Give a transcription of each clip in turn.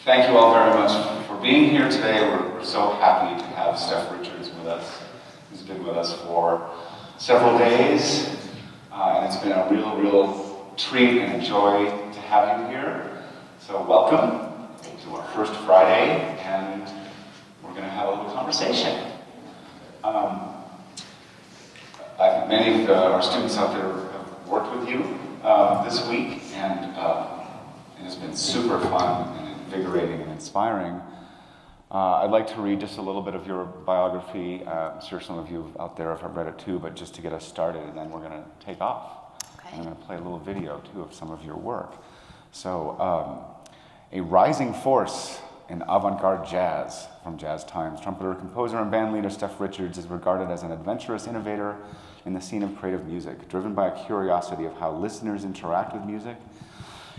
Thank you all very much for being here today. We're so happy to have Steph Richards with us. He's been with us for several days, and it's been a real treat and a joy to have you here. So welcome to our first Friday, and we're going to have a little conversation. I think many of our students out there have worked with you this week, and it's been super fun and invigorating and inspiring. I'd like to read just a little bit of your biography. I'm sure some of you out there have read it too, but just to get us started, and then we're going to take off. Okay. And I'm going to play a little video too of some of your work. So, a rising force in avant-garde jazz from jazz times, trumpeter, composer, and bandleader Steph Richards is regarded as an adventurous innovator in the scene of creative music, driven by a curiosity of how listeners interact with music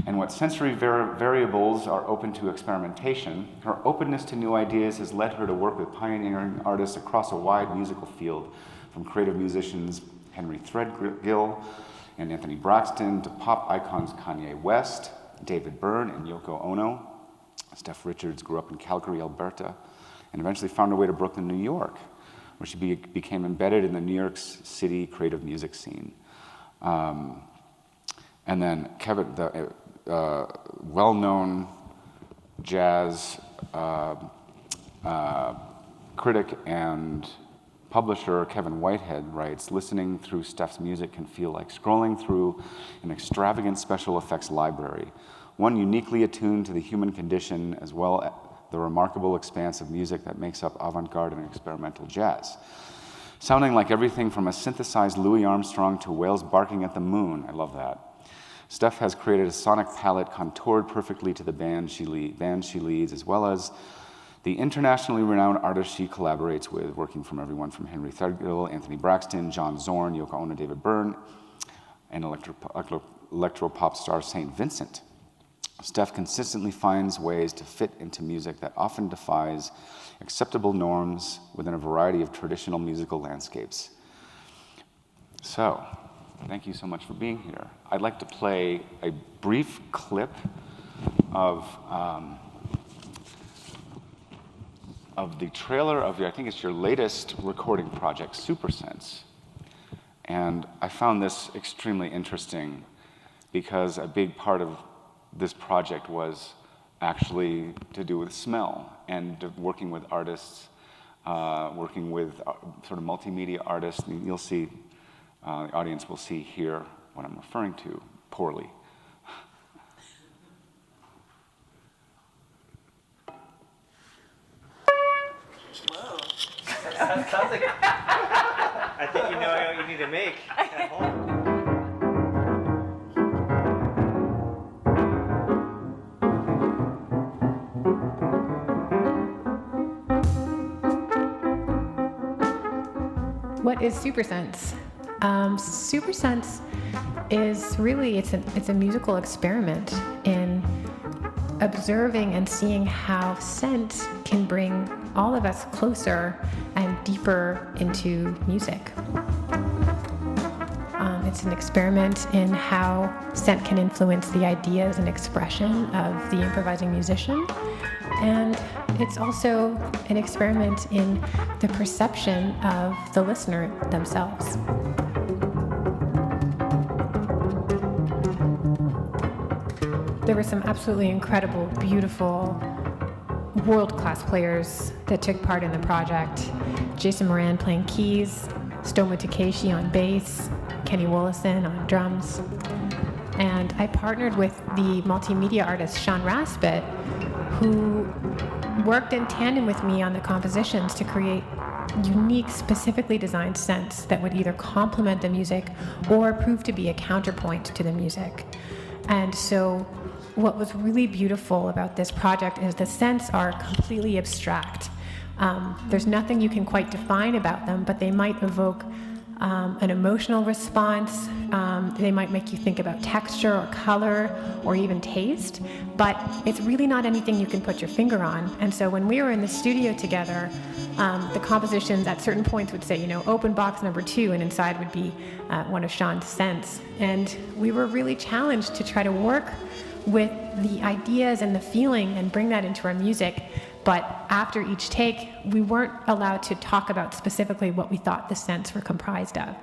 and what sensory variables are open to experimentation. Her openness to new ideas has led her to work with pioneering artists across a wide musical field, from creative musicians Henry Threadgill and Anthony Braxton to pop icons Kanye West, David Byrne, and Yoko Ono. Steph Richards grew up in Calgary, Alberta, and eventually found her way to Brooklyn, New York, where she became embedded in the New York City creative music scene. And then Kevin, the well-known jazz critic and publisher Kevin Whitehead writes, "Listening through Steph's music can feel like scrolling through an extravagant special effects library, one uniquely attuned to the human condition as well as the remarkable expanse of music that makes up avant-garde and experimental jazz. Sounding like everything from a synthesized Louis Armstrong to whales barking at the moon." I love that. Steph has created a sonic palette contoured perfectly to the band she leads, as well as the internationally renowned artists she collaborates with, working from everyone from Henry Threadgill, Anthony Braxton, John Zorn, Yoko Ono, David Byrne, and electro-pop star St. Vincent. Steph consistently finds ways to fit into music that often defies acceptable norms within a variety of traditional musical landscapes. So, thank you so much for being here. I'd like to play a brief clip of the trailer of I think it's your latest recording project, SuperSense. And I found this extremely interesting because a big part of this project was actually to do with smell and working with artists, working with sort of multimedia artists. And you'll see, the audience will see here what I'm referring to poorly. Whoa. Sounds like I think you know what you need to make at home. What is SuperSense? SuperSense is really, it's a musical experiment in observing and seeing how scent can bring all of us closer and deeper into music. It's an experiment in how scent can influence the ideas and expression of the improvising musician. And it's also an experiment in the perception of the listener themselves. There were some absolutely incredible, beautiful, world-class players that took part in the project. Jason Moran playing keys, Stoma Takeshi on bass, Kenny Wollison on drums. And I partnered with the multimedia artist Sean Raspet, who worked in tandem with me on the compositions to create unique, specifically designed scents that would either complement the music or prove to be a counterpoint to the music. And so what was really beautiful about this project is the scents are completely abstract. There's nothing you can quite define about them, but they might evoke an emotional response. They might make you think about texture or color or even taste, but it's really not anything you can put your finger on. And so when we were in the studio together, the compositions at certain points would say, open box number 2, and inside would be one of Sean's scents. And we were really challenged to try to work with the ideas and the feeling and bring that into our music. But after each take, we weren't allowed to talk about specifically what we thought the scents were comprised of.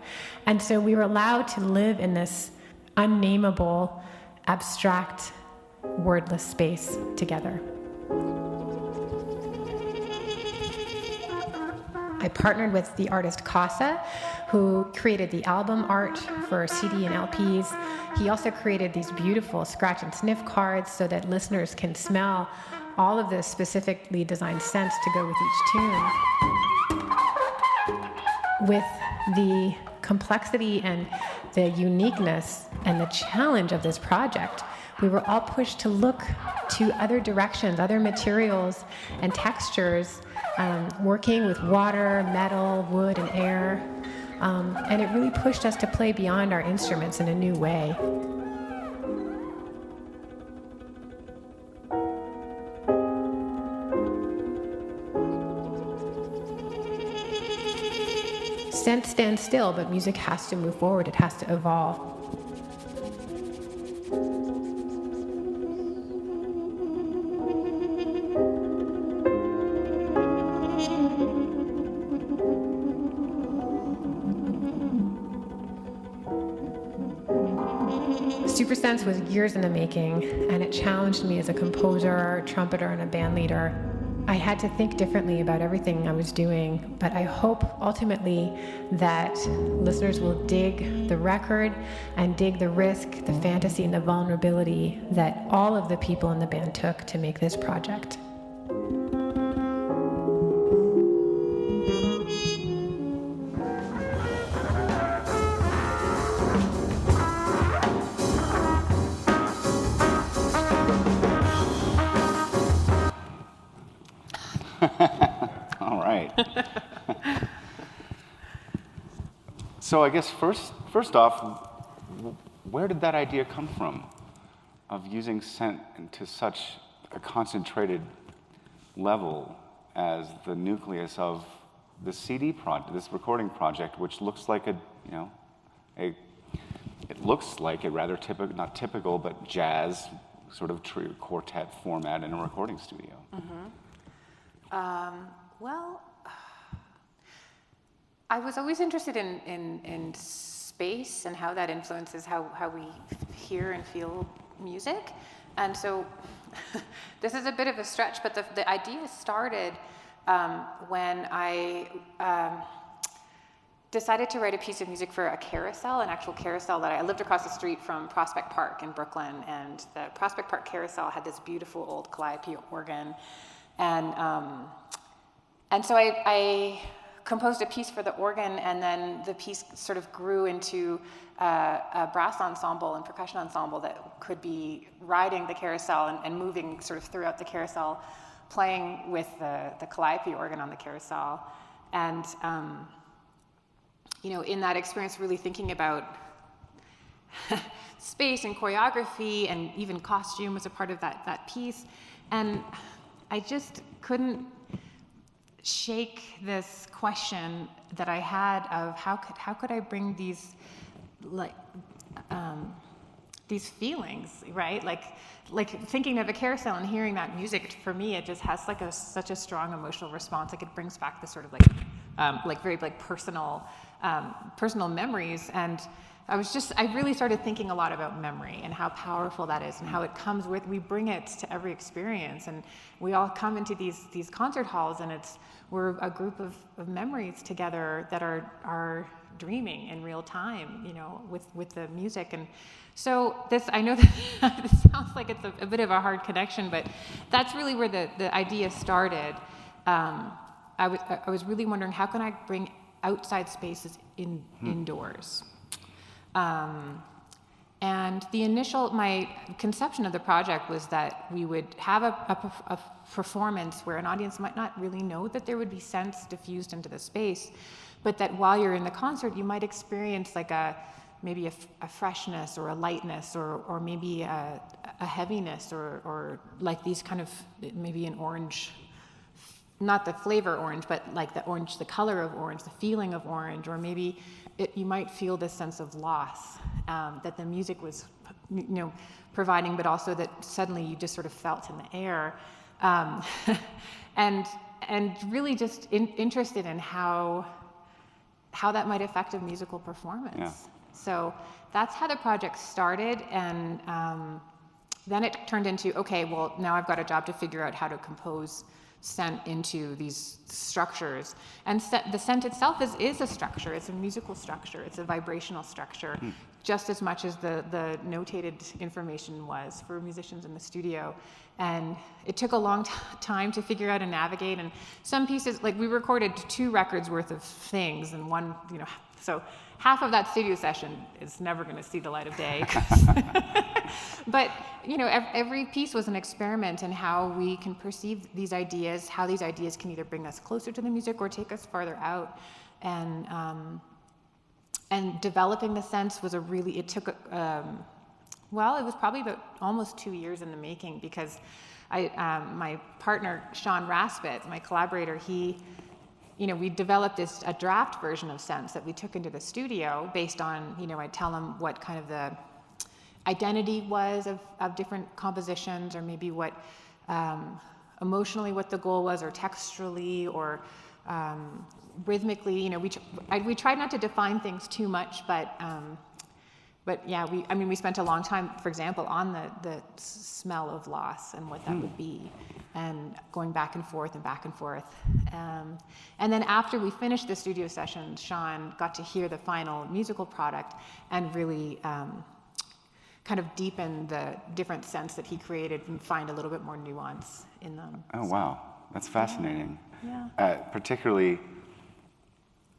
And so we were allowed to live in this unnameable, abstract, wordless space together. I partnered with the artist Casa, who created the album art for CD and LPs. He also created these beautiful scratch and sniff cards so that listeners can smell all of the specifically designed scents to go with each tune. With the complexity and the uniqueness and the challenge of this project, we were all pushed to look to other directions, other materials and textures, working with water, metal, wood, and air. And it really pushed us to play beyond our instruments in a new way. Scent stands still, but music has to move forward. It has to evolve. SuperSense was years in the making, and it challenged me as a composer, trumpeter, and a band leader. I had to think differently about everything I was doing, but I hope ultimately that listeners will dig the record and dig the risk, the fantasy, and the vulnerability that all of the people in the band took to make this project. All right. So I guess first off, where did that idea come from of using scent to such a concentrated level as the nucleus of the CD project, this recording project, which looks like it looks like a rather typical, not typical, but jazz sort of trio quartet format in a recording studio. Mm-hmm. Well, I was always interested in space and how that influences how we hear and feel music. And so this is a bit of a stretch, but the idea started when I decided to write a piece of music for a carousel, an actual carousel that I lived across the street from Prospect Park in Brooklyn, and the Prospect Park carousel had this beautiful old Calliope organ. And so I composed a piece for the organ, and then the piece sort of grew into a brass ensemble and percussion ensemble that could be riding the carousel and moving sort of throughout the carousel, playing with the Calliope organ on the carousel. And, in that experience, really thinking about space and choreography and even costume was a part of that piece. And I just couldn't shake this question that I had of how could I bring these feelings, right? Like thinking of a carousel and hearing that music, for me, it just has such a strong emotional response. Like it brings back this sort of very personal memories. And I really started thinking a lot about memory and how powerful that is and how it comes with, we bring it to every experience. And we all come into these concert halls, and we're a group of memories together that are dreaming in real time, with the music. And so I know that this sounds like it's a bit of a hard connection, but that's really where the idea started. I was really wondering, how can I bring outside spaces indoors? And my conception of the project was that we would have a performance where an audience might not really know that there would be scents diffused into the space, but that while you're in the concert, you might experience maybe a freshness or a lightness or maybe a heaviness or like these kind of, maybe an orange, not the flavor orange, but like the orange, the color of orange, the feeling of orange, or maybe you might feel this sense of loss. that the music was, providing, but also that suddenly you just sort of felt in the air, and really just interested in how that might affect a musical performance. Yeah. So that's how the project started, and then it turned into, okay, well, now I've got a job to figure out how to compose scent into these structures. And the scent itself is a structure. It's a musical structure. It's a vibrational structure, just as much as the notated information was for musicians in the studio. And it took a long time to figure out and navigate. And some pieces, like we recorded 2 records worth of things, and one, so half of that studio session is never going to see the light of day. But every piece was an experiment in how we can perceive these ideas, how these ideas can either bring us closer to the music or take us farther out. And developing the sense was it took it was probably about almost 2 years in the making, because my partner Sean Raspit, my collaborator, we developed a draft version of Sense that we took into the studio based on, I'd tell him what kind of the identity was of different compositions, or maybe what emotionally what the goal was, or texturally, or rhythmically. We tried not to define things too much, but yeah, we spent a long time, for example, on the smell of loss and what that would be, and going back and forth and back and forth. And then after we finished the studio session, Sean got to hear the final musical product and really kind of deepen the different scents that he created and find a little bit more nuance in them. Oh, wow. That's fascinating. Yeah. Particularly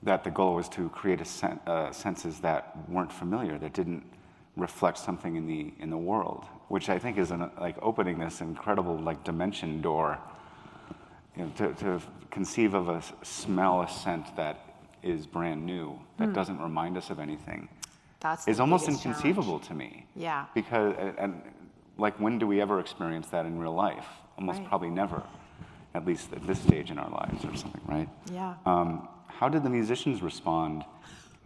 that the goal was to create senses that weren't familiar, that didn't reflect something in the world, which I think is opening this incredible dimension door, to conceive of a smell, a scent that is brand new, that doesn't remind us of anything. That's is the almost biggest inconceivable challenge. to me. Yeah. Because when do we ever experience that in real life? Almost Right. probably never, at least at this stage in our lives or something, right? Yeah. How did the musicians respond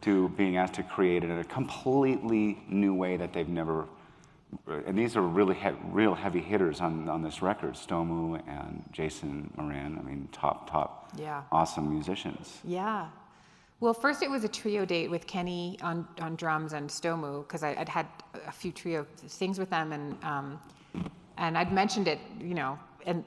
to being asked to create it in a completely new way that they've never? And these are really real heavy hitters on this record: Stomu and Jason Moran. I mean, top, Yeah. awesome musicians. Yeah. Well, first it was a trio date with Kenny on drums and Stomu, because I'd had a few trio things with them, and I'd mentioned it,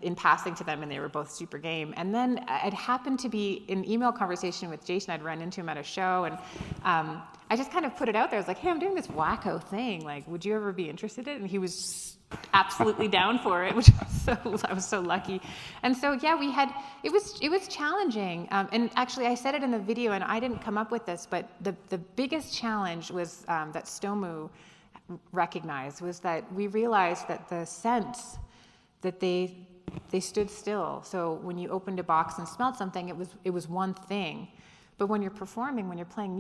in passing to them, and they were both super game. And then I'd happened to be in email conversation with Jason. I'd run into him at a show, and I just kind of put it out there. I was like, hey, I'm doing this wacko thing. Would you ever be interested in it? And he was absolutely down for it, which I was so lucky. And so, yeah, it was challenging. And actually, I said it in the video, and I didn't come up with this, but the biggest challenge was that Stomu recognized was that we realized that the sense that they stood still. So when you opened a box and smelled something, it was one thing. But when you're performing, when you're playing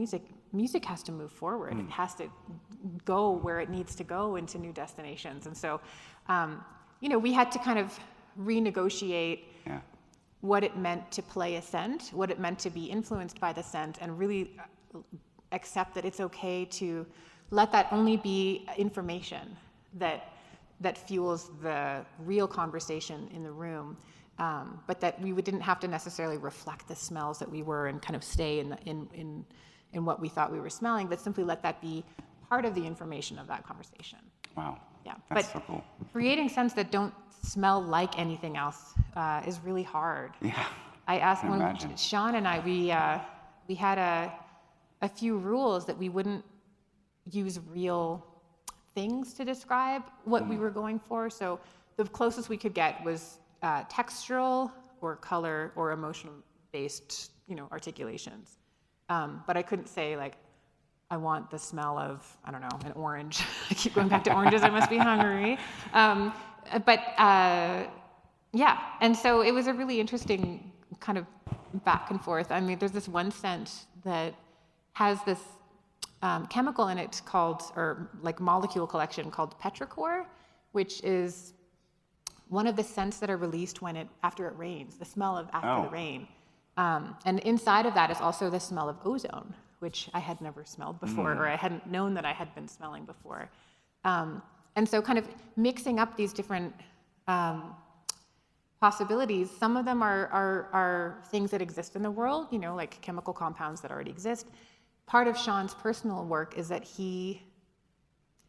music has to move forward. It has to go where it needs to go into new destinations. And so, we had to kind of renegotiate what it meant to play a scent, what it meant to be influenced by the scent, and really accept that it's okay to let that only be information that fuels the real conversation in the room, but that we didn't have to necessarily reflect the smells that we were and kind of stay in what we thought we were smelling, but simply let that be part of the information of that conversation. Wow. Yeah, That's but so cool. creating scents that don't smell like anything else is really hard. Yeah. I asked can when imagine. Sean and I, we had a few rules that we wouldn't use real things to describe what we were going for. So the closest we could get was textural or color or emotional-based, articulations. But I couldn't say I want the smell of, I don't know, an orange. I keep going back to oranges. I must be hungry. Yeah, and so it was a really interesting kind of back and forth. I mean, there's this one scent that has this chemical in it called, or molecule collection called petrichor, which is one of the scents that are released after it rains, the smell of after the rain. And inside of that is also the smell of ozone, which I had never smelled before, or I hadn't known that I had been smelling before. And so kind of mixing up these different possibilities. Some of them are things that exist in the world, you know, like chemical compounds that already exist. Part of Sean's personal work is that he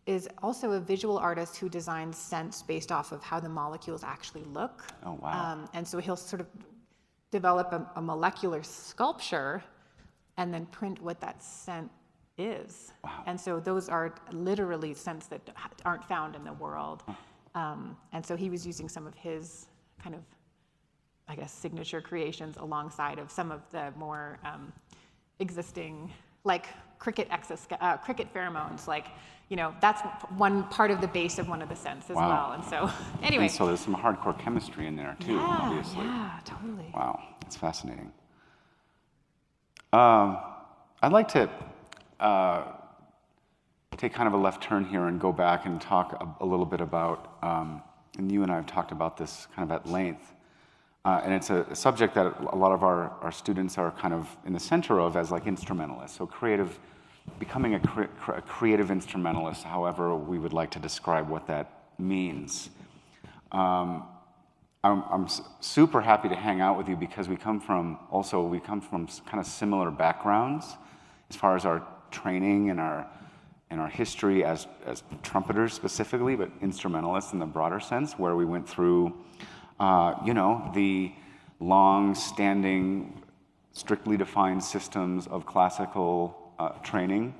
is also a visual artist who designs scents based off of how the molecules actually look. Oh, wow. And so he'll sort of develop a molecular sculpture and then print what that scent is. Wow. And so those are literally scents that aren't found in the world. And so he was using some of his kind of, I guess, signature creations alongside of some of the more existing, like cricket pheromones, like, you know, that's one part of the base of one of the scents as well. And so, anyway. And so there's some hardcore chemistry in there too, obviously. Yeah, totally. Wow, that's fascinating. I'd like to take kind of a left turn here and go back and talk a little bit about, and you and I have talked about this kind of at length, and it's a subject that a lot of our students are kind of in the center of as like instrumentalists, so becoming a creative instrumentalist, however we would like to describe what that means. I'm super happy to hang out with you because we come from kind of similar backgrounds as far as our training and our history as trumpeters specifically, but instrumentalists in the broader sense, where we went through, the long-standing, strictly defined systems of classical training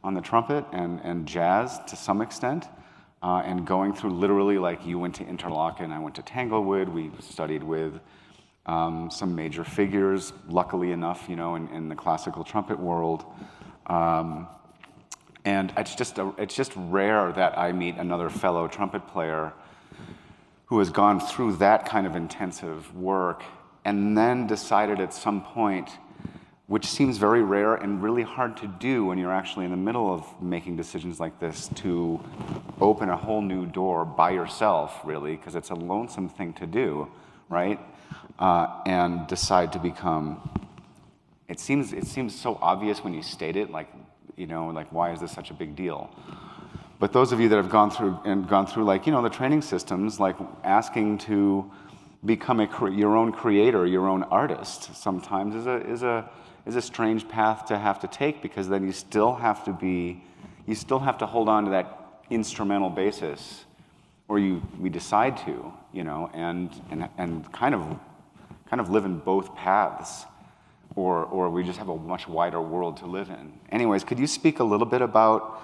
on the trumpet and jazz to some extent. And going through literally, like you went to Interlochen, I went to Tanglewood, we studied with some major figures, luckily enough, in the classical trumpet world. And it's just rare that I meet another fellow trumpet player who has gone through that kind of intensive work and then decided at some point, which seems very rare and really hard to do when you're actually in the middle of making decisions like this, to open a whole new door by yourself, really, because it's a lonesome thing to do, right? And decide to become. It seems so obvious when you state it, like why is this such a big deal? But those of you that have gone through like the training systems, like asking to become your own creator, your own artist, sometimes is a strange path to have to take, because then you still have to hold on to that instrumental basis, or we decide to, and kind of live in both paths, or we just have a much wider world to live in. Anyways, could you speak a little bit about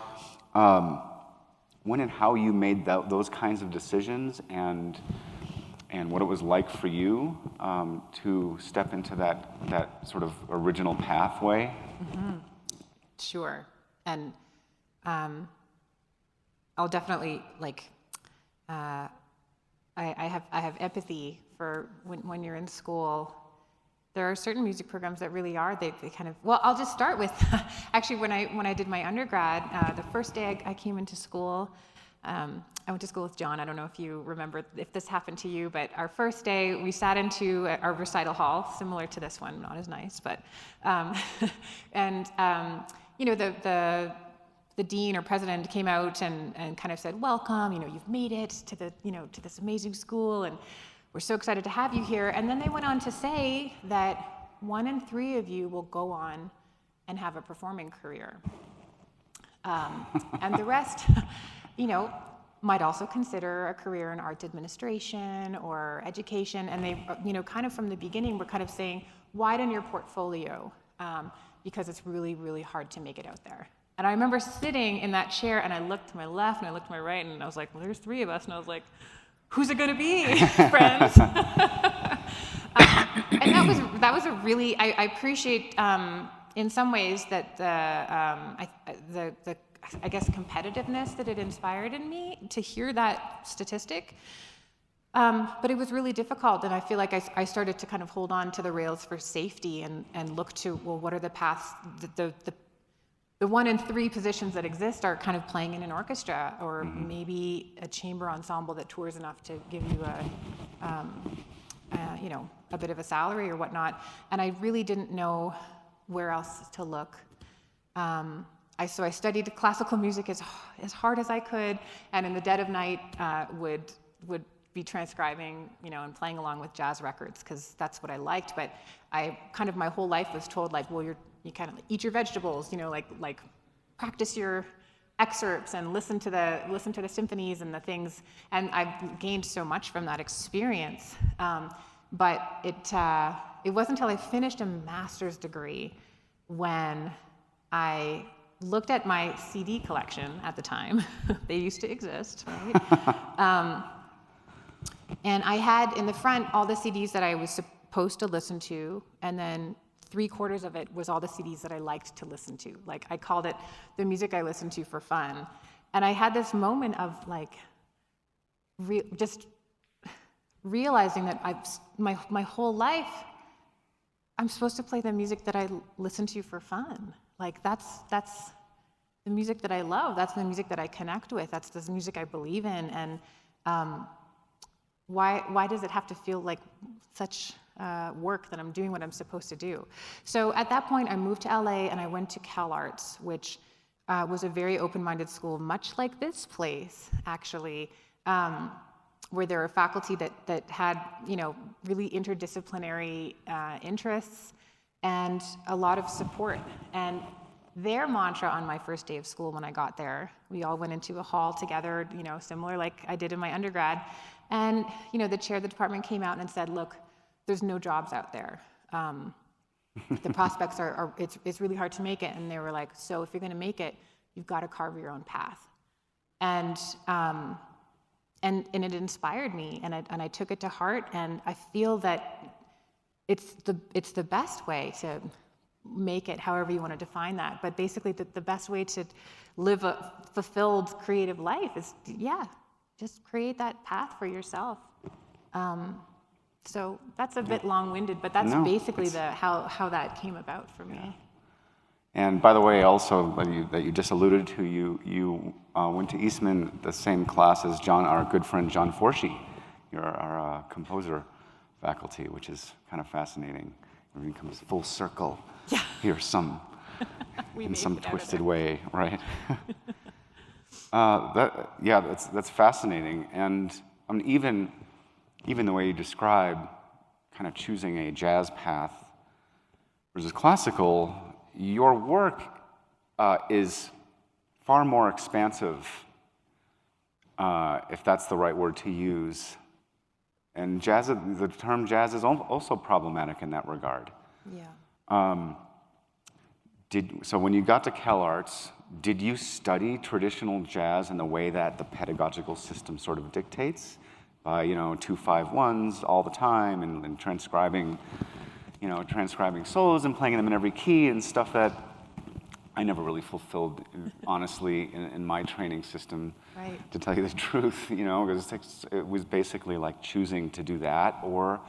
when and how you made those kinds of decisions, and what it was like for you to step into that sort of original pathway? Mm-hmm. Sure. And I'll definitely I have empathy for when you're in school. There are certain music programs that really are, they kind of, well, I'll just start with, actually when I did my undergrad, the first day I came into school, I went to school with John. I don't know if you remember if this happened to you, but our first day we sat into our recital hall, similar to this one, not as nice, but, the dean or president came out and kind of said, welcome, you've made it to to this amazing school, and we're so excited to have you here. And then they went on to say that 1 in 3 of you will go on and have a performing career. And the rest, might also consider a career in art administration or education. And they, kind of from the beginning, were kind of saying, widen your portfolio, because it's really, really hard to make it out there. And I remember sitting in that chair, and I looked to my left and I looked to my right, and I was like, well, there's 3 of us. And I was like, who's it going to be, friends? And that was a really, I appreciate in some ways that the I guess competitiveness that it inspired in me to hear that statistic. But it was really difficult, and I feel like I started to kind of hold on to the rails for safety and look to, well, what are the paths, the 1 in 3 positions that exist are kind of playing in an orchestra, or maybe a chamber ensemble that tours enough to give you a bit of a salary or whatnot. And I really didn't know where else to look. I studied classical music as hard as I could, and in the dead of night would be transcribing, and playing along with jazz records because that's what I liked. But my whole life was told like, well, you kind of eat your vegetables, like practice your excerpts and listen to the symphonies and the things. And I've gained so much from that experience. But it wasn't until I finished a master's degree when I looked at my CD collection at the time. They used to exist, right? And I had in the front all the CDs that I was supposed to listen to, and then 3/4 of it was all the CDs that I liked to listen to. Like, I called it the music I listened to for fun. And I had this moment of like just realizing that my whole life I'm supposed to play the music that I listen to for fun. Like, that's the music that I love. That's the music that I connect with. That's the music I believe in. And why does it have to feel like such work that I'm doing what I'm supposed to do? So at that point, I moved to LA and I went to CalArts, which was a very open-minded school, much like this place, actually, where there were faculty that had, really interdisciplinary interests and a lot of support. And their mantra on my first day of school when I got there, we all went into a hall together, similar like I did in my undergrad. And, the chair of the department came out and said, look, there's no jobs out there. The prospects it's really hard to make it. And they were like, so if you're going to make it, you've got to carve your own path. And it inspired me, and I took it to heart, and I feel that it's the best way to make it, however you want to define that. But basically, the best way to live a fulfilled creative life is, just create that path for yourself. So that's a bit long-winded, but that's basically how that came about for me. Yeah. And by the way, also that you just alluded to, you went to Eastman, the same class as our good friend John Forshee, our composer faculty, which is kind of fascinating. Everything comes full circle here, in some twisted way, right? That's fascinating. And even the way you describe kind of choosing a jazz path versus classical, your work is far more expansive, if that's the right word to use. And the term jazz is also problematic in that regard. Yeah. So when you got to CalArts, did you study traditional jazz in the way that the pedagogical system sort of dictates, by 2-5-1s all the time and transcribing solos and playing them in every key and stuff that I never really fulfilled, honestly, in my training system, right, to tell you the truth, because it was basically like choosing to do that or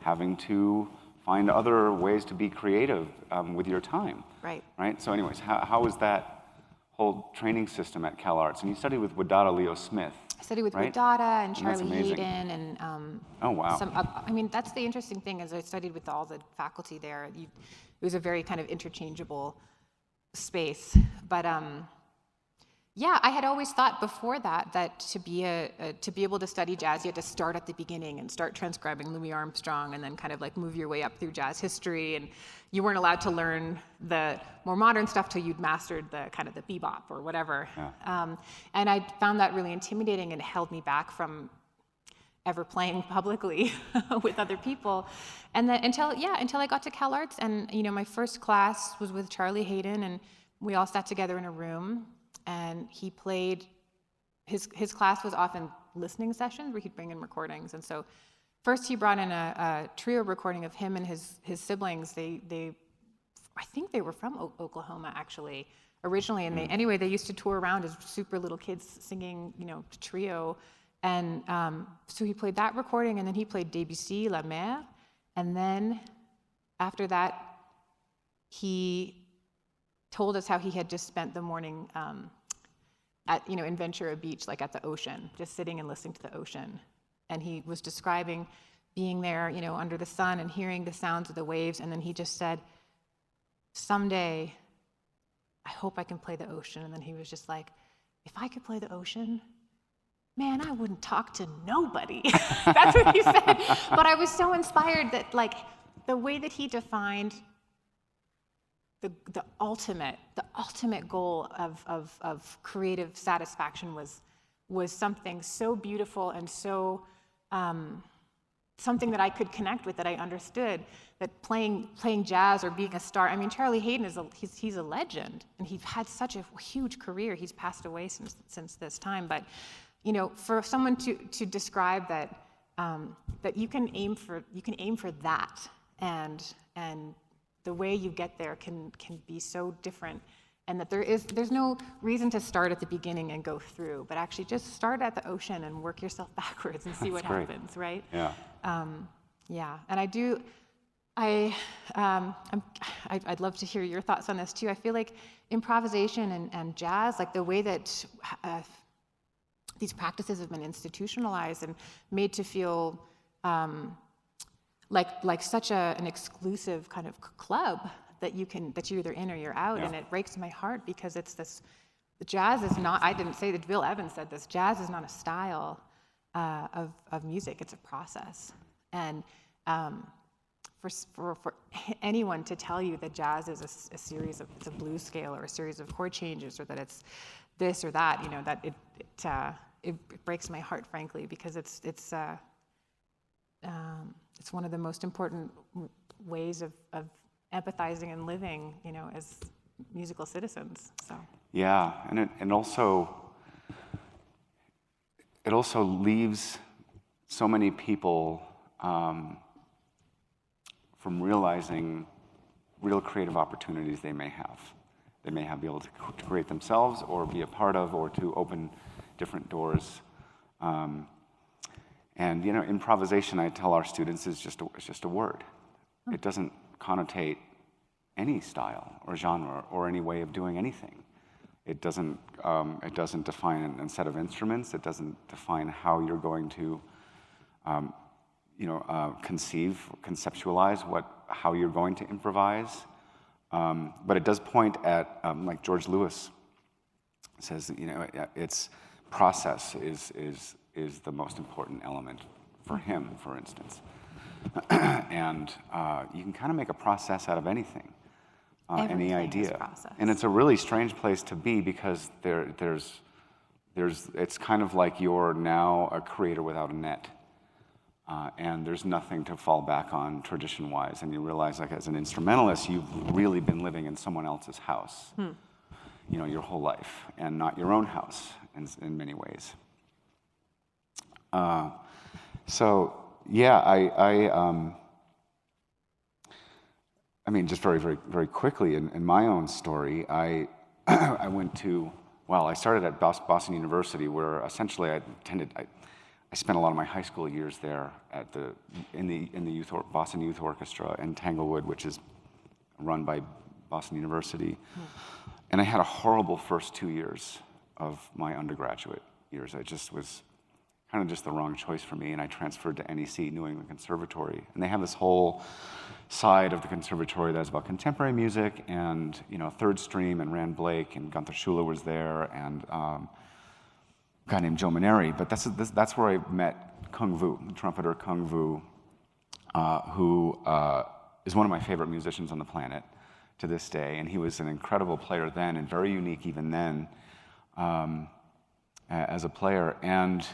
having to find other ways to be creative with your time. Right? So anyways, how was that whole training system at CalArts? And you studied with Wadada Leo Smith. I studied with right? Wadada and Charlie amazing. Hayden and oh wow. That's the interesting thing is I studied with all the faculty there. It was a very kind of interchangeable space. But I had always thought before that to be able to study jazz, you had to start at the beginning and start transcribing Louis Armstrong and then kind of like move your way up through jazz history. And you weren't allowed to learn the more modern stuff till you'd mastered the kind of the bebop or whatever. Yeah. And I found that really intimidating and held me back from ever playing publicly with other people. And then until I got to CalArts, and my first class was with Charlie Hayden, and we all sat together in a room, and he played. His class was often listening sessions where he'd bring in recordings, and so first he brought in a trio recording of him and his siblings. They I think they were from Oklahoma actually originally, and they used to tour around as super little kids singing trio. And so he played that recording, and then he played Debussy, La Mer, and then after that, he told us how he had just spent the morning in Ventura Beach, like at the ocean, just sitting and listening to the ocean. And he was describing being there, under the sun and hearing the sounds of the waves, and then he just said, someday I hope I can play the ocean. And then he was just like, if I could play the ocean, man, I wouldn't talk to nobody. That's what he said. But I was so inspired that, like, the way that he defined the ultimate goal of creative satisfaction was something so beautiful and so something that I could connect with, that I understood, that playing jazz or being a star. I mean, Charlie Hayden he's a legend, and he's had such a huge career. He's passed away since this time, but you know, for someone to describe that that you can aim for that, and the way you get there can be so different, and that there's no reason to start at the beginning and go through, but actually just start at the ocean and work yourself backwards and see what happens, right? Yeah. Yeah, and I'd love to hear your thoughts on this too. I feel like improvisation and jazz, like the way that these practices have been institutionalized and made to feel like such an exclusive kind of club that you're either in or you're out, and it breaks my heart because it's this. The jazz is not. I didn't say that. Bill Evans said this. Jazz is not a style of music. It's a process, and for anyone to tell you that jazz is a series of, it's a blues scale or a series of chord changes, or that it's this or that, you know, that it breaks my heart, frankly, because it's one of the most important ways of empathizing and living, you know, as musical citizens. So Yeah, and it also leaves so many people from realizing real creative opportunities they may have. They may be able to create themselves, or be a part of, or to open different doors. And you know, improvisation, I tell our students, is just a word. It doesn't connotate any style or genre or any way of doing anything. It doesn't define a set of instruments. It doesn't define how you're going to conceptualize how you're going to improvise. But it does point at, like George Lewis says, you know, its process is the most important element for him, for instance. And you can kind of make a process out of anything, any idea. And it's a really strange place to be, because it's kind of like you're now a creator without a net. And there's nothing to fall back on tradition-wise. And you realize, like, as an instrumentalist, you've really been living in someone else's house, you know, your whole life, and not your own house in many ways. So yeah, I mean, just very, very, very quickly, in my own story, I started at Boston University, where essentially I spent a lot of my high school years there in the Boston Youth Orchestra in Tanglewood, which is run by Boston University. And I had a horrible first 2 years of my undergraduate years. I just was kind of just the wrong choice for me, and I transferred to NEC, New England Conservatory. And they have this whole side of the conservatory that's about contemporary music, and you know, Third Stream and Rand Blake and Gunther Schuller was there, and a guy named Joe Maneri. But that's where I met Kung Vu, the trumpeter Kung Vu, who is one of my favorite musicians on the planet to this day. And he was an incredible player then, and very unique even then as a player. And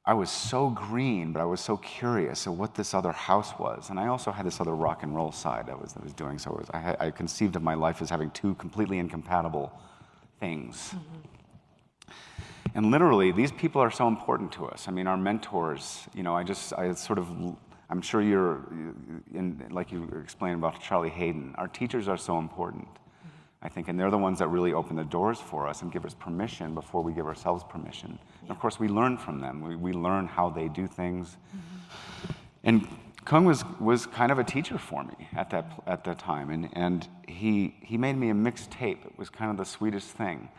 I was so green, but I was so curious of what this other house was. And I also had this other rock and roll side I was doing. So I conceived of my life as having two completely incompatible things. And literally, these people are so important to us. I mean, our mentors, you know, I'm sure like you explained about Charlie Hayden, our teachers are so important, I think, and they're the ones that really open the doors for us and give us permission before we give ourselves permission. And of course, we learn from them. We learn how they do things. And Kung was kind of a teacher for me at that time, and he made me a mixed tape. It was kind of the sweetest thing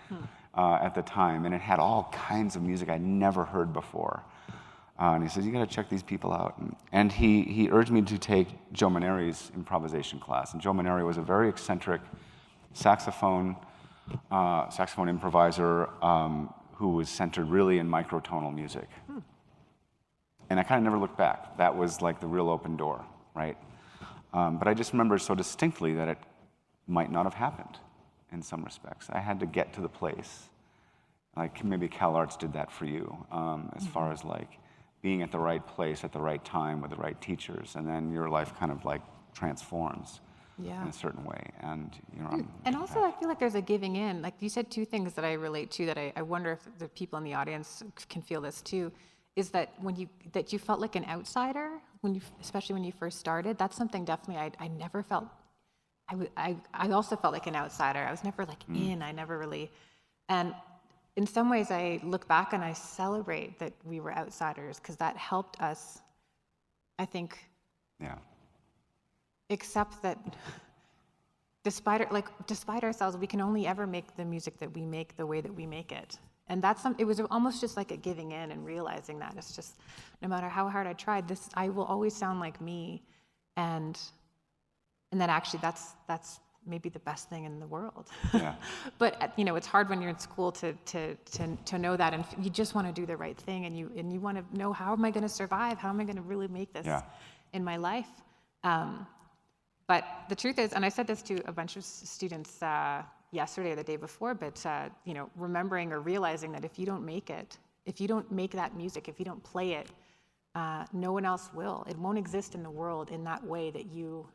at the time, and it had all kinds of music I'd never heard before. And he says, you got to check these people out. And he urged me to take Joe Maneri's improvisation class. And Joe Maneri was a very eccentric saxophone improviser who was centered really in microtonal music. And I kind of never looked back. That was like the real open door, right? But I just remember so distinctly that it might not have happened in some respects. I had to get to the place. Like maybe CalArts did that for you, as far as like being at the right place at the right time with the right teachers, and then your life kind of like transforms in a certain way. And and also I feel like there's a giving in. Like you said two things that I relate to that I wonder if the people in the audience can feel this too, is that when you felt like an outsider especially when you first started. That's something definitely I never felt. I also felt like an outsider. I was never like in. I never really, and in some ways I look back and I celebrate that we were outsiders, because that helped us, I think, accept that despite ourselves, we can only ever make the music that we make the way that we make it. And it was almost just like a giving in and realizing that it's just, no matter how hard I tried, I will always sound like me, and then actually that's maybe the best thing in the world. Yeah. But it's hard when you're in school to know that, and you just want to do the right thing, and you want to know, how am I going to survive? How am I going to really make this in my life? But the truth is, and I said this to a bunch of students yesterday or the day before, but remembering or realizing that if you don't make it, if you don't make that music, if you don't play it, no one else will. It won't exist in the world in that way that you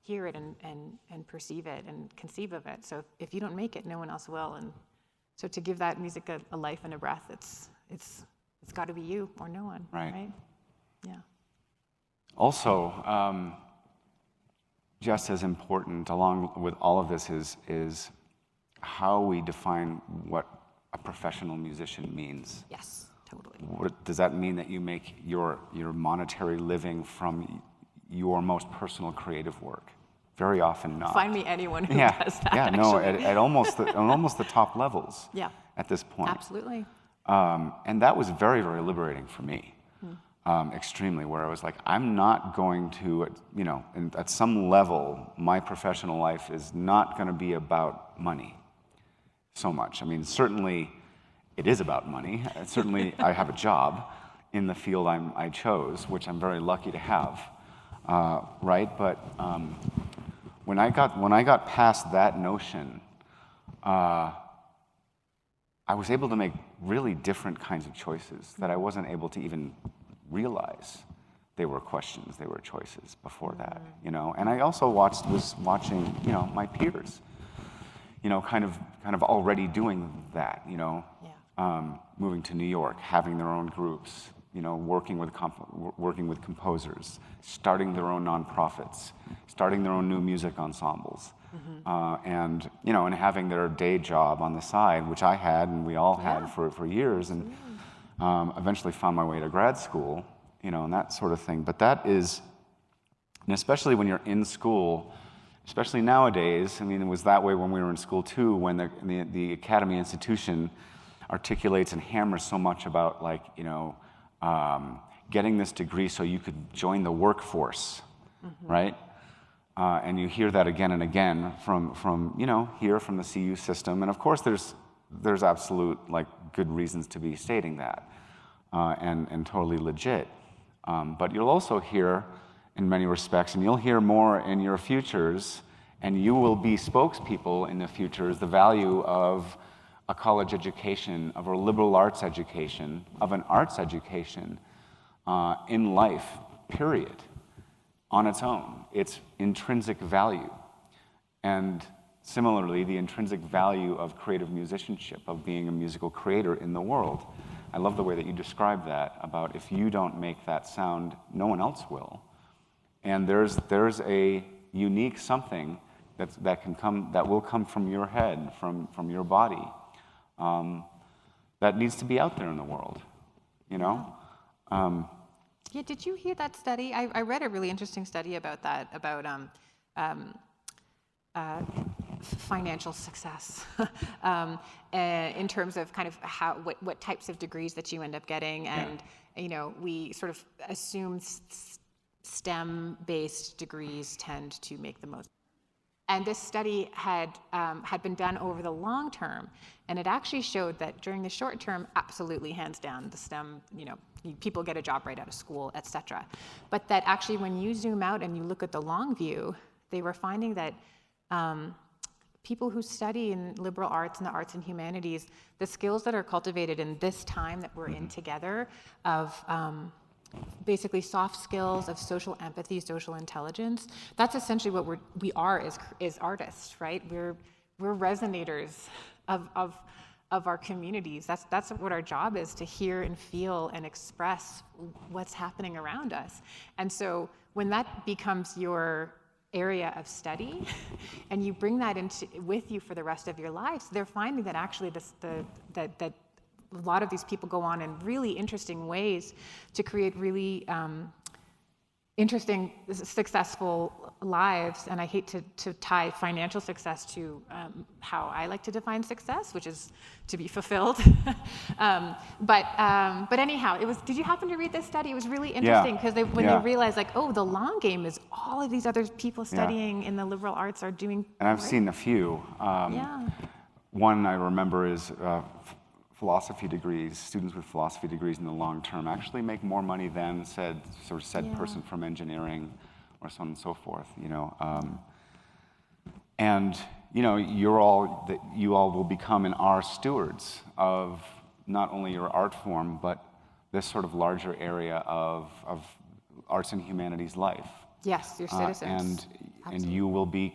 hear it and perceive it and conceive of it. So if you don't make it, no one else will. And so to give that music a life and a breath, it's got to be you or no one. Right? Yeah. Also, just as important, along with all of this, is how we define what a professional musician means. Yes, totally. Does that mean that you make your monetary living from your most personal creative work? Very often not. Find me anyone who does that. Yeah, no, at almost the top levels. Yeah. At this point. Absolutely. And that was very, very liberating for me. Extremely, where I was like, I'm not going to, and at some level, my professional life is not going to be about money so much. I mean, certainly it is about money. Certainly I have a job in the field I chose, which I'm very lucky to have, right? But when I got past that notion, I was able to make really different kinds of choices that I wasn't able to even realize they were questions, they were choices before that, And I also was watching, my peers, kind of already doing that, moving to New York, having their own groups, working with composers, starting their own nonprofits, starting their own new music ensembles, and having their day job on the side, which I had and we all had for years, and eventually found my way to grad school, and that sort of thing. But that is, and especially when you're in school, especially nowadays, I mean, it was that way when we were in school too, when the academy institution articulates and hammers so much about, like, getting this degree so you could join the workforce, right? And you hear that again and again from here from the CU system, and of course there's absolute, like, good reasons to be stating that, and totally legit. But you'll also hear, in many respects, and you'll hear more in your futures, and you will be spokespeople in the futures, the value of a college education, of a liberal arts education, of an arts education in life, period, on its own, its intrinsic value. And similarly, the intrinsic value of creative musicianship, of being a musical creator in the world. I love the way that you describe that, about if you don't make that sound, no one else will. And there's a unique something that will come from your head, from your body, that needs to be out there in the world, Yeah, did you hear that study? I read a really interesting study about that, about financial success in terms of kind of what types of degrees that you end up getting, and we sort of assume STEM-based degrees tend to make the most. And this study had been done over the long term, and it actually showed that during the short term, absolutely, hands down, the STEM, people get a job right out of school, et cetera. But that actually, when you zoom out and you look at the long view, they were finding that people who study in liberal arts and the arts and humanities, the skills that are cultivated in this time that we're in together of basically soft skills of social empathy, social intelligence, that's essentially what we are as artists, right? We're resonators of our communities. That's what our job is, to hear and feel and express what's happening around us. And so when that becomes your area of study and you bring that with you for the rest of your lives, they're finding that actually that a lot of these people go on in really interesting ways to create really interesting, successful lives. And I hate to tie financial success to how I like to define success, which is to be fulfilled. But anyhow, did you happen to read this study? It was really interesting because when they realized, like, oh, the long game is all of these other people studying in the liberal arts are doing. And I've seen a few. One I remember is philosophy degrees. Students with philosophy degrees in the long term actually make more money than said person from engineering or so on and so forth. And you all will become and are stewards of not only your art form, but this sort of larger area of arts and humanities life. Yes, your citizens. And you will be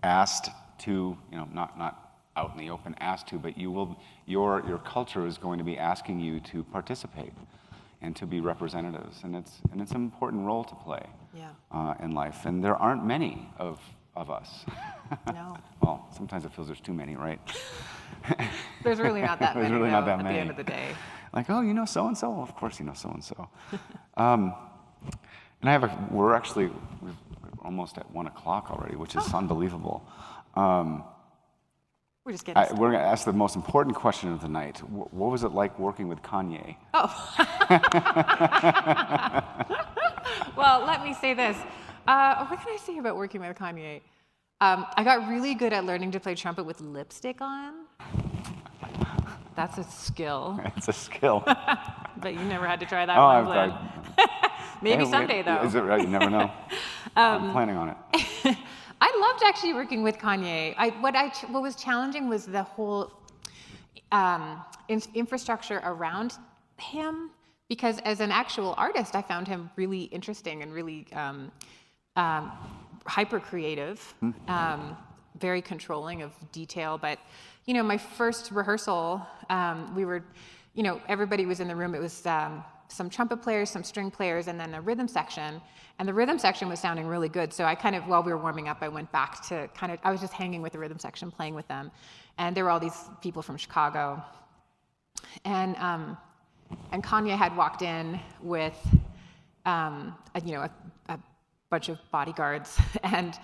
asked to, not out in the open asked to, but your culture is going to be asking you to participate and to be representatives, and it's an important role to play in life. And there aren't many of us. No. Well, sometimes it feels there's too many, right? There's really not that many. There's really not that at many. the end of the day. Like, oh, so and so. Well, of course, so and so. And we're almost at 1 o'clock already, which is unbelievable. We're just getting we're going to ask the most important question of the night. What was it like working with Kanye? Oh. Well, let me say this. What can I say about working with Kanye? I got really good at learning to play trumpet with lipstick on. That's a skill. It's a skill. But you never had to try that one, Glenn. Maybe someday, though. Is it right? You never know. I'm planning on it. I loved actually working with Kanye. What was challenging was the whole infrastructure around him, because as an actual artist, I found him really interesting and really hyper creative, very controlling of detail. But my first rehearsal, we were, everybody was in the room. It was some trumpet players, some string players, and then a rhythm section. And the rhythm section was sounding really good. So I while we were warming up, I went back to I was just hanging with the rhythm section, playing with them. And there were all these people from Chicago. And Kanye had walked in with, a bunch of bodyguards and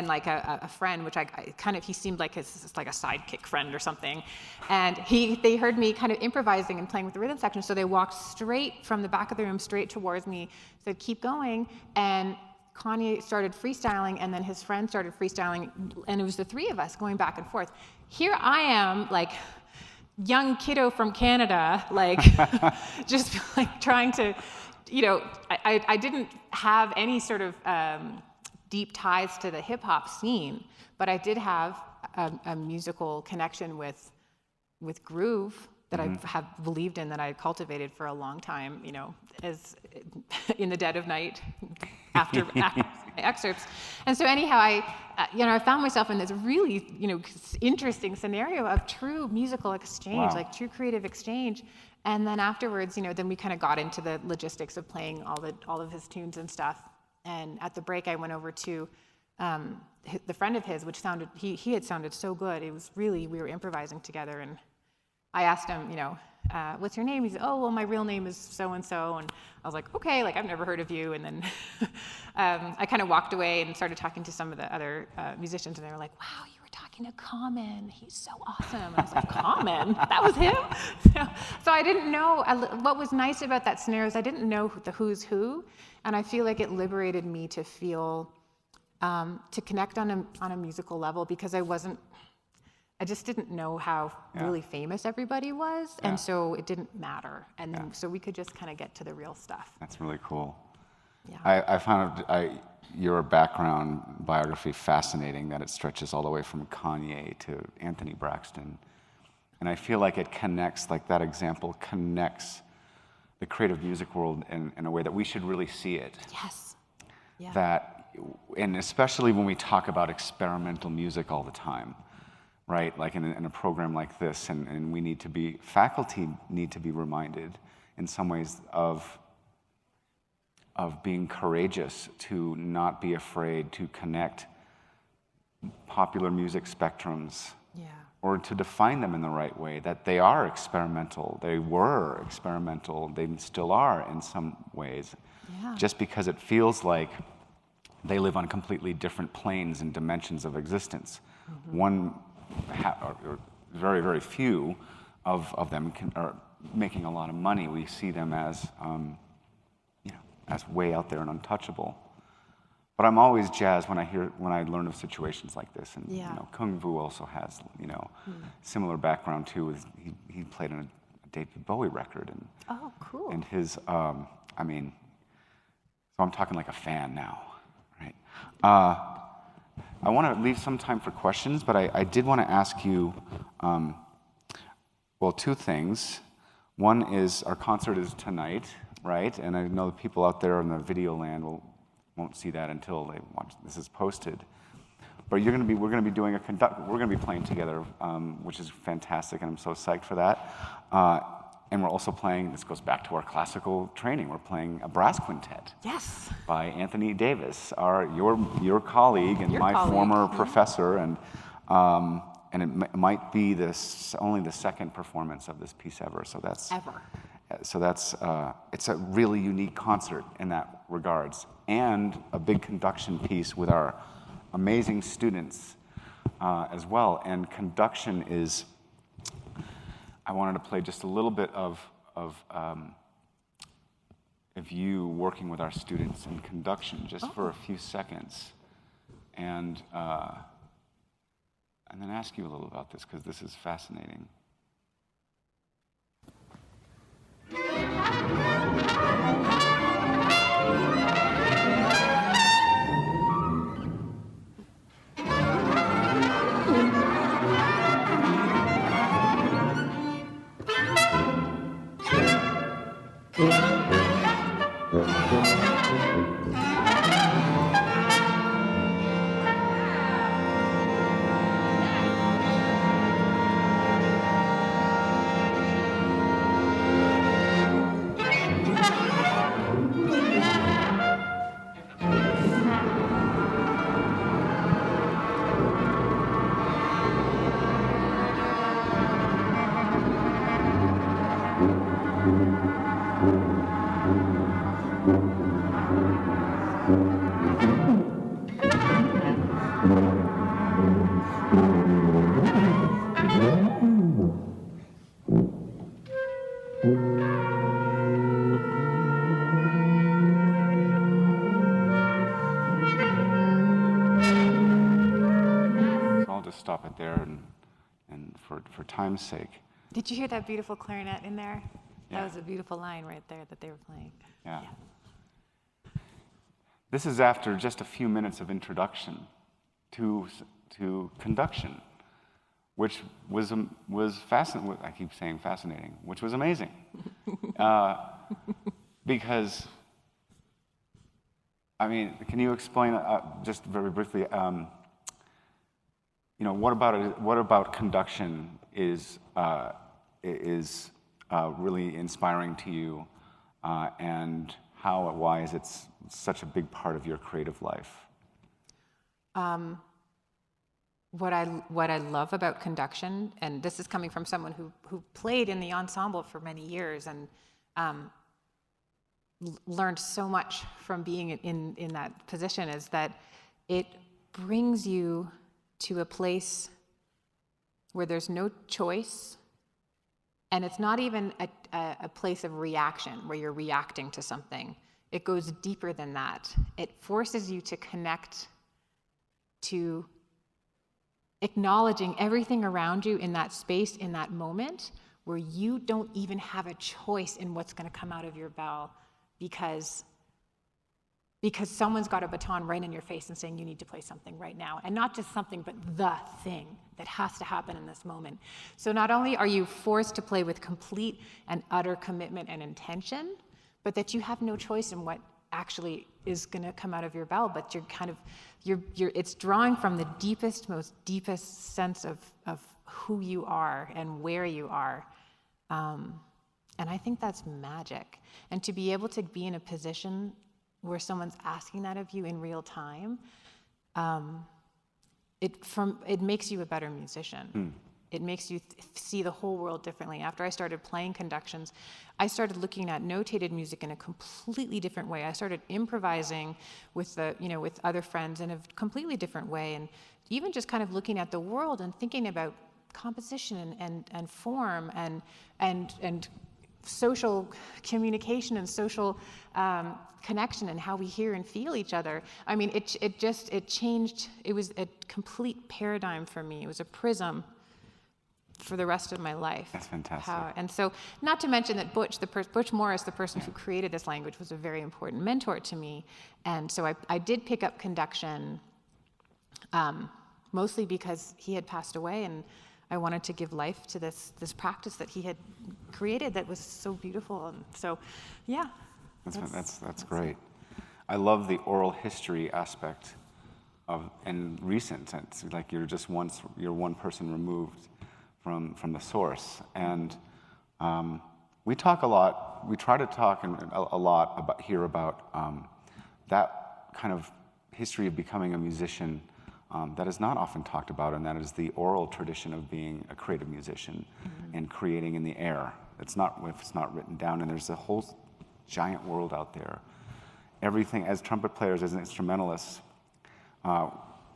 like a friend, which he seemed like like a sidekick friend or something. And they heard me kind of improvising and playing with the rhythm section, so they walked straight from the back of the room straight towards me, said, "Keep going." And Kanye started freestyling, and then his friend started freestyling, and it was the three of us going back and forth. Here I am, like, young kiddo from Canada, like, just like trying to, I didn't have any sort of deep ties to the hip hop scene, but I did have a musical connection with groove that I have believed in, that I cultivated for a long time, as in the dead of night after excerpts. And so anyhow, I found myself in this really, interesting scenario of true musical exchange, like true creative exchange. And then afterwards, then we kind of got into the logistics of playing all of his tunes and stuff. And at the break, I went over to the friend of his, which sounded, he had sounded so good. It was really, we were improvising together. And I asked him, what's your name? He said, "Oh, well, my real name is so-and-so." And I was like, okay, like, I've never heard of you. And then I kind of walked away and started talking to some of the other musicians, and they were like, "Wow, you were talking to Common. He's so awesome." And I was like, "Common? That was him?" So I didn't know. What was nice about that scenario is I didn't know the who's who, and I feel like it liberated me to feel to connect on a musical level, because I just didn't know how really famous everybody was, and so it didn't matter, and so we could just kind of get to the real stuff. That's really cool. Yeah. I found your background biography fascinating, that it stretches all the way from Kanye to Anthony Braxton. And I feel like it connects, like that example connects the creative music world in a way that we should really see it. Yes. Yeah. That, and especially when we talk about experimental music all the time, right? Like in a program like this, and we need to be, faculty need to be reminded in some ways of being courageous, to not be afraid to connect popular music spectrums, or to define them in the right way, that they are experimental, they were experimental, they still are in some ways, just because it feels like they live on completely different planes and dimensions of existence. One, or very, very few of them are making a lot of money. We see them as as way out there and untouchable. But I'm always jazzed when I learn of situations like this. And Kung Fu also has similar background too. He played on a David Bowie record, and Oh, cool. and his so I'm talking like a fan now, right? I want to leave some time for questions, but I did want to ask you, two things. One is, our concert is tonight, right? And I know the people out there in the video land won't see that until they watch this is posted. But we're going to be doing we're going to be playing together, which is fantastic, and I'm so psyched for that. And we're also playing, this goes back to our classical training, we're playing a brass quintet. Yes. By Anthony Davis, your colleague and my former professor, and it might be only the second performance of this piece ever. So that's it's a really unique concert in that regards, and a big conduction piece with our amazing students as well. And conduction is, I wanted to play just a little bit of you working with our students in conduction, just for a few seconds, and then ask you a little about this, because this is fascinating. Stop it there, and for time's sake. Did you hear that beautiful clarinet in there? Yeah. That was a beautiful line right there that they were playing. Yeah. This is after just a few minutes of introduction to conduction, which was fascinating. I keep saying fascinating, which was amazing, because I mean, can you explain just very briefly? What about conduction is really inspiring to you, and why is it such a big part of your creative life? What I love about conduction, and this is coming from someone who played in the ensemble for many years and learned so much from being in that position, is that it brings you to a place where there's no choice, and it's not even a place of reaction where you're reacting to something. It goes deeper than that. It forces you to connect to acknowledging everything around you in that space, in that moment, where you don't even have a choice in what's going to come out of your bell because someone's got a baton right in your face and saying you need to play something right now. And not just something, but the thing that has to happen in this moment. So not only are you forced to play with complete and utter commitment and intention, but that you have no choice in what actually is going to come out of your bell, but it's drawing from the most deepest sense of who you are and where you are. And I think that's magic. And to be able to be in a position where someone's asking that of you in real time, it makes you a better musician. It makes you see the whole world differently. After I started playing conductions, I started looking at notated music in a completely different way. I started improvising with other friends in a completely different way, and even just kind of looking at the world and thinking about composition and form and social communication and social connection and how we hear and feel each other. I mean, it changed. It was a complete paradigm for me. It was a prism for the rest of my life. That's fantastic. And so, not to mention that Butch Morris, the person who created this language, was a very important mentor to me. And so I did pick up conduction, mostly because he had passed away, and I wanted to give life to this practice that he had created that was so beautiful. And so, yeah. That's great. I love the oral history aspect and recent. It's like you're one person removed from the source. And we talk a lot. We try to talk a lot about that kind of history of becoming a musician. That is not often talked about, and that is the oral tradition of being a creative musician and creating in the air. It's not written down, and there's a whole giant world out there. Everything, as trumpet players, as instrumentalists,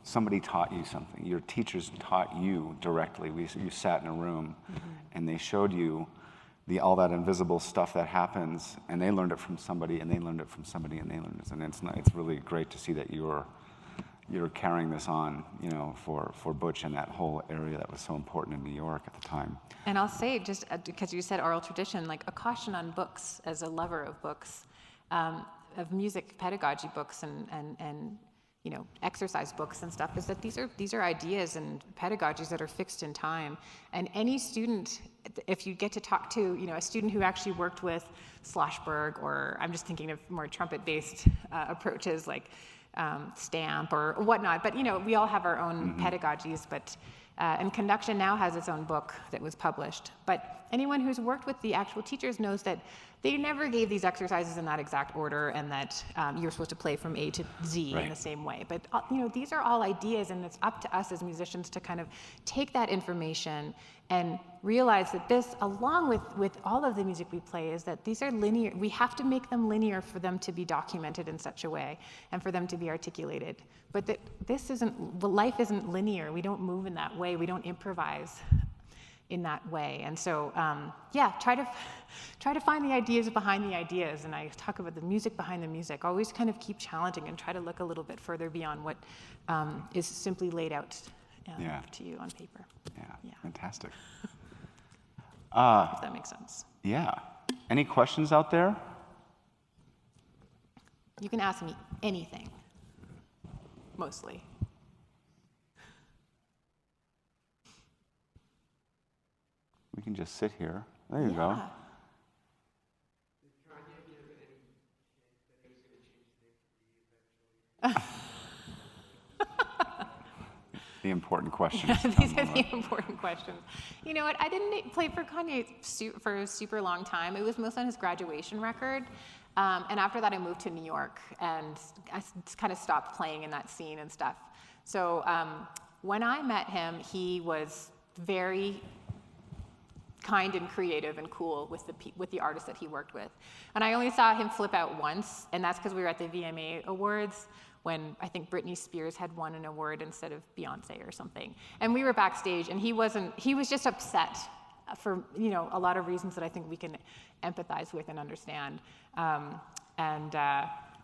somebody taught you something. Your teachers taught you directly. You sat in a room, and they showed you all that invisible stuff that happens, and they learned it from somebody, and they learned it from somebody, and they learned it. And it's really great to see that you're carrying this on, for Butch and that whole area that was so important in New York at the time. And I'll say, just because you said oral tradition, like a caution on books, as a lover of books, of music pedagogy books and exercise books and stuff, is that these are ideas and pedagogies that are fixed in time. And any student, if you get to talk to a student who actually worked with Schlossberg, or I'm just thinking of more trumpet-based approaches like Stamp or whatnot, but we all have our own pedagogies. But and conduction now has its own book that was published. But anyone who's worked with the actual teachers knows that they never gave these exercises in that exact order, and that you're supposed to play from A to Z in the same way. But these are all ideas, and it's up to us as musicians to kind of take that information and realize that this, along with all of the music we play, is that these are linear. We have to make them linear for them to be documented in such a way and for them to be articulated. But that life isn't linear. We don't move in that way. We don't improvise in that way. And so, try to find the ideas behind the ideas. And I talk about the music behind the music. Always kind of keep challenging and try to look a little bit further beyond what is simply laid out to you on paper. Yeah. Fantastic. If that makes sense. Yeah. Any questions out there? You can ask me anything, mostly. We can just sit here. There you go. Did Kanye give any hint that he was going to change his name for you eventually? The important questions. These are the important questions. You know what? I didn't play for Kanye for a super long time. It was mostly on his graduation record. And after that, I moved to New York, and I kind of stopped playing in that scene and stuff. So when I met him, he was very kind and creative and cool with the artists that he worked with. And I only saw him flip out once, and that's because we were at the VMA Awards when I think Britney Spears had won an award instead of Beyonce or something. And we were backstage, and he was just upset for a lot of reasons that I think we can empathize with and understand.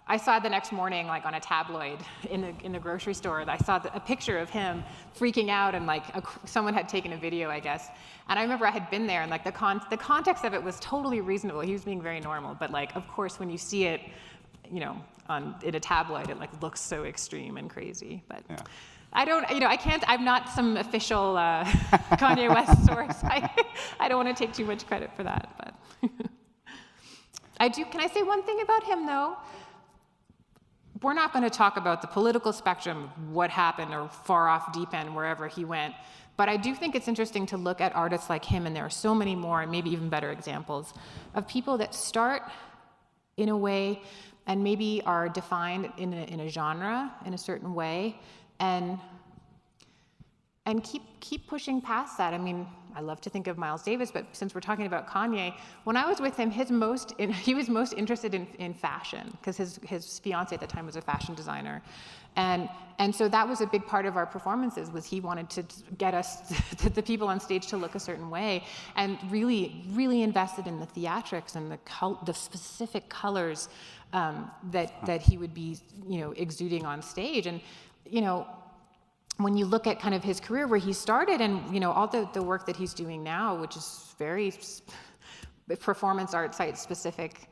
I saw the next morning, like on a tabloid in the grocery store, I saw a picture of him freaking out, and like someone had taken a video, I guess. And I remember I had been there, and like the context of it was totally reasonable. He was being very normal, but like, of course, when you see it, you know, in a tabloid, it like looks so extreme and crazy. But yeah. I don't, you know, I can't. I'm not some official Kanye West source. I don't want to take too much credit for that, but I do. Can I say one thing about him though? We're not going to talk about the political spectrum, what happened, or far off deep end, wherever he went. But I do think it's interesting to look at artists like him, and there are so many more, and maybe even better examples, of people that start in a way and maybe are defined in a genre in a certain way, and keep pushing past that. I mean, I love to think of Miles Davis, but since we're talking about Kanye, when I was with him, he was most interested in fashion, because his fiance at the time was a fashion designer. And so that was a big part of our performances, was he wanted to get us, the people on stage, to look a certain way, and really, really invested in the theatrics and the specific colors that he would be, you know, exuding on stage. And, you know, when you look at kind of his career, where he started, and, you know, all the work that he's doing now, which is very performance art site specific,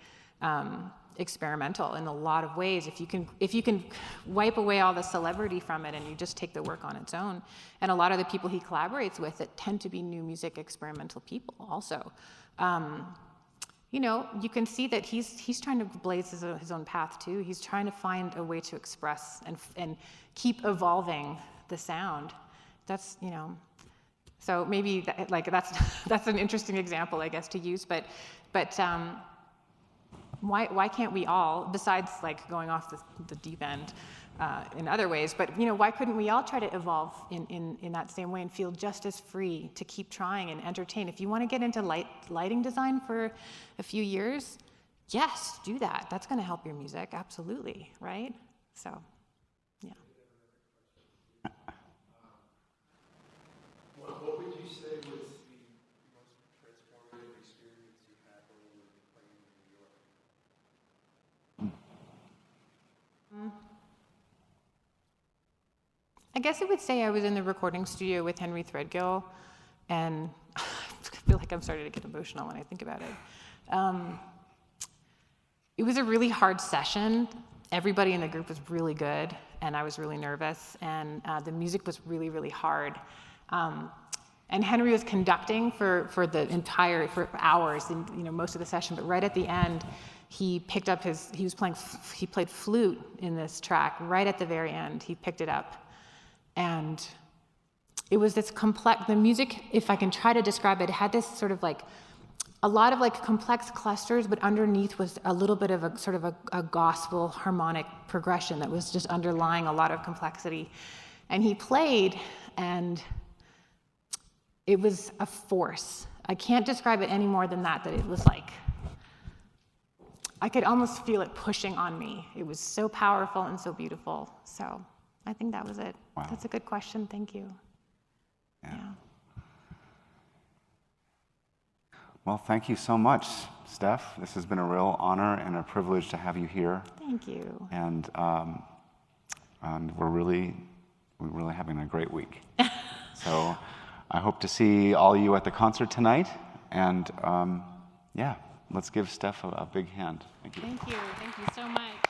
experimental in a lot of ways. If you can wipe away all the celebrity from it and you just take the work on its own, and a lot of the people he collaborates with that tend to be new music experimental people also, you know, you can see that he's trying to blaze his own path too. He's trying to find a way to express and keep evolving the sound. That's, you know, so maybe that's an interesting example, I guess, to use. But why can't we all, besides like going off the deep end in other ways, but, you know, why couldn't we all try to evolve in that same way and feel just as free to keep trying and entertain? If you want to get into lighting design for a few years, yes, do that. That's going to help your music, absolutely, right? So, yeah. What would you say was the most transformative experience you had when you were playing in New York? I guess I would say I was in the recording studio with Henry Threadgill, and I feel like I'm starting to get emotional when I think about it. It was a really hard session. Everybody in the group was really good, and I was really nervous, and the music was really, really hard. And Henry was conducting for hours, and, you know, most of the session. But right at the end, he picked up he played flute in this track. Right at the very end, he picked it up, and it was this complex. The music, if I can try to describe it, had this sort of like a lot of like complex clusters, but underneath was a little bit of a sort of a gospel harmonic progression that was just underlying a lot of complexity. And he played, and it was a force. I can't describe it any more than that it was like, I could almost feel it pushing on me. It was so powerful and so beautiful. So I think that was it. Wow. That's a good question. Thank you. Yeah. Yeah. Well, thank you so much, Steph. This has been a real honor and a privilege to have you here. Thank you. And we're really having a great week. So I hope to see all of you at the concert tonight. And yeah, let's give Steph a big hand. Thank you. Thank you. Thank you so much.